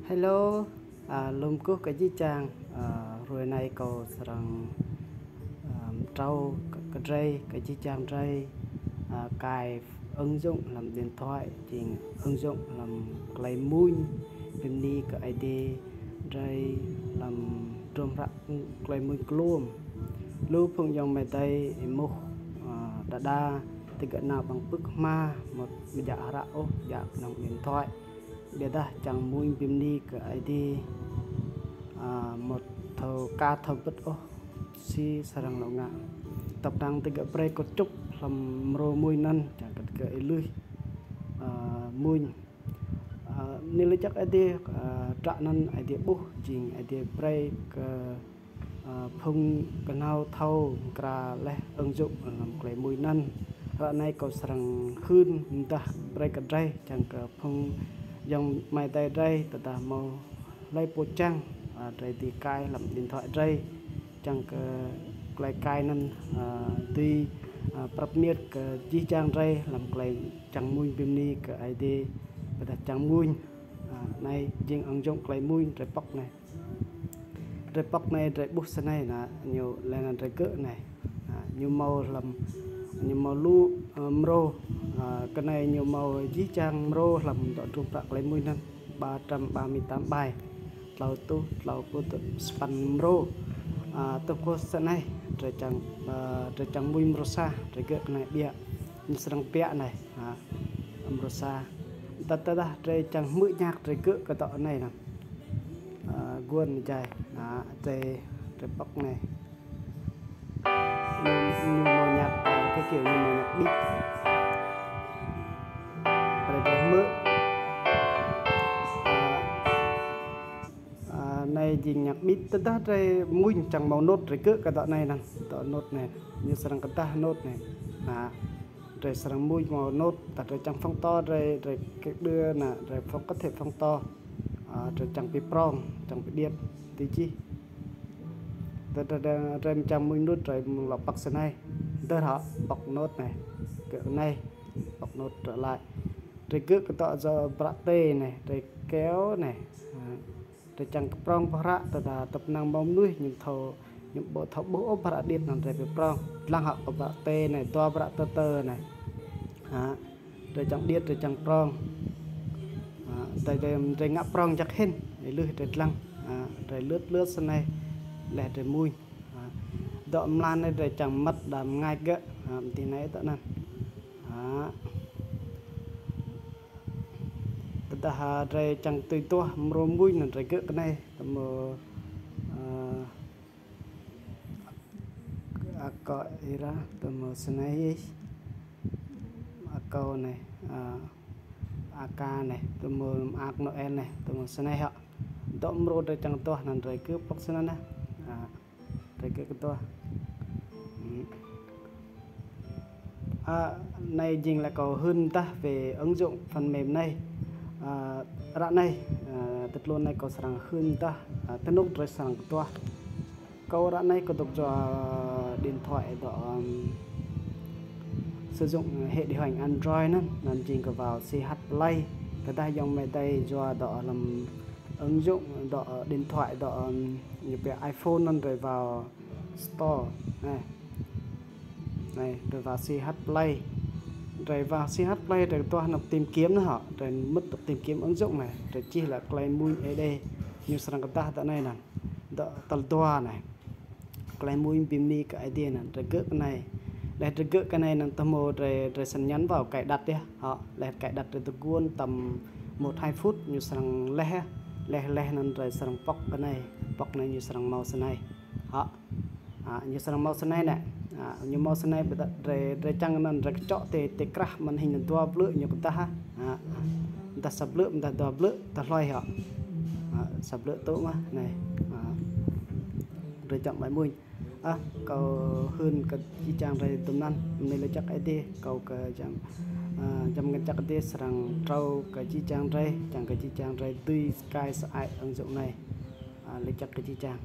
Hello, lùm cú cái gì chàng rồi này cầu rằng trâu cái dây cái gì chàng dây cài ứng dụng làm điện thoại thì ứng dụng làm lấy mũi bên đi cái ID dây làm trộm rạc lấy mũi luôn lúc phong dòng mày tay mục đã đa thì cái nào bằng bức ma một dạ rạo dạ nòng điện thoại để ta chẳng muốn bìm đi cái ID một thầu ca thầu bất ô si sarang lo ngạ tập đăng từ cái pre có trúc làm rô mùi năn chẳng cần cái lưới mùi nên lấy chắc ID trả năn ID bút chỉnh ID pre phong cái nào thâu cả lẽ ứng dụng làm cái mùi năn ra này có sarang khươn ta pre cái dây chẳng cả phong dòng máy tay dây ta mau lấy bộ trang rồi thì cài làm điện thoại dây chẳng cái cài nên tuy bật miết cái chi trang dây làm cái chẳng mui bìm ni cái ID và chẳng mui này riêng ứng dụng cái mui rồi bóc này rồi bút này là nhiều lên rồi cỡ này nhiều màu làm nhiều màu lu mro cái này nhiều màu dí trang mro làm đoạn trung bạc lấy mùi năm 338 bài lau tu lau cô tự span mro tôi có sẵn này rồi chẳng mùi mrosa rồi cái này bia như sẵn bia này mrosa ta rồi chẳng mũi nhạc rồi cỡ cái tọ này nè guôn dài rồi bóc này như màu nhạc cái kiểu như màu nhạc beat rồi mỡ này gì nhạc beat tất đây mũi chẳng màu nốt rồi cỡ cái tọ này nè tọ nốt này như sang cái ta nốt này rồi sang mũi màu nốt đặt rồi chẳng phong to rồi cái đưa nè rồi phong có thể phong to rồi chẳng bị prong chẳng bị điên tí chi rồi chẳng mũi nốt rồi lọc bạc sân này tôi họ bọc nốt này kiểu này bọc nốt trở lại rồi cứ cái tọa giờ bạc tê này rồi kéo này rồi chẳng prong bạc tập năng bóng nuôi những bộ thấu bố bạc điện làm rồi bị prong lăng học của bạc tê này toa bạc tơ này rồi chẳng điện rồi chẳng prong rồi ngã prong chắc hết để lưới rồi lăng rồi lướt sân này lẹ rồi mui đọm lan này rồi chẳng mất đàm ngay gỡ thì nãy tận này ta rồi chẳng tùy tua mro mui là rồi gỡ cái này tầm có ra tầm này câu này ak này tầm ak noel này tầm này họ đọm mro rồi chẳng tua là rồi cứ bóc sân này rồi cái tua này dừng là có hơn ta về ứng dụng phần mềm này đoạn này tất luôn này có sang hơn ta tất lúc rồi sang tua câu đoạn này có tục cho điện thoại đó sử dụng hệ điều hành Android nữa làm trình có vào CH Play người ta dùng máy tay cho đó làm ứng dụng đó điện thoại đó như về iPhone nên rồi vào Store này rồi vào CH Play rồi vào CH Play rồi toàn là tìm kiếm nữa họ rồi mất tập tìm kiếm ứng dụng này rồi chỉ là claim mui ED như sang cái ta tại này là tàu toa này claim mui bìm đi cái ID này rồi cỡ cái này để rồi cỡ cái này là tầm một rồi sẵn nhắn vào cài đặt đi họ để cài đặt rồi tôi cuốn tầm 1-2 phút như sang leh nên rồi sang bọc này như sang màu này họ như sang màu này này như màu này rồi chẳng nên rồi chọn để craft màn hình tua blue như chúng ta ta sập blue ta tua blue ta loay họ sập blue tốt mà này rồi chọn bài mui cầu hơn cái chi trang rồi tụm năn này là chắc ID cầu cái chẳng trong cái chắc ID sang trâu cái chi trang rồi chẳng cái chi trang rồi tùy sky sai ứng dụng này lấy chắc cái chi trang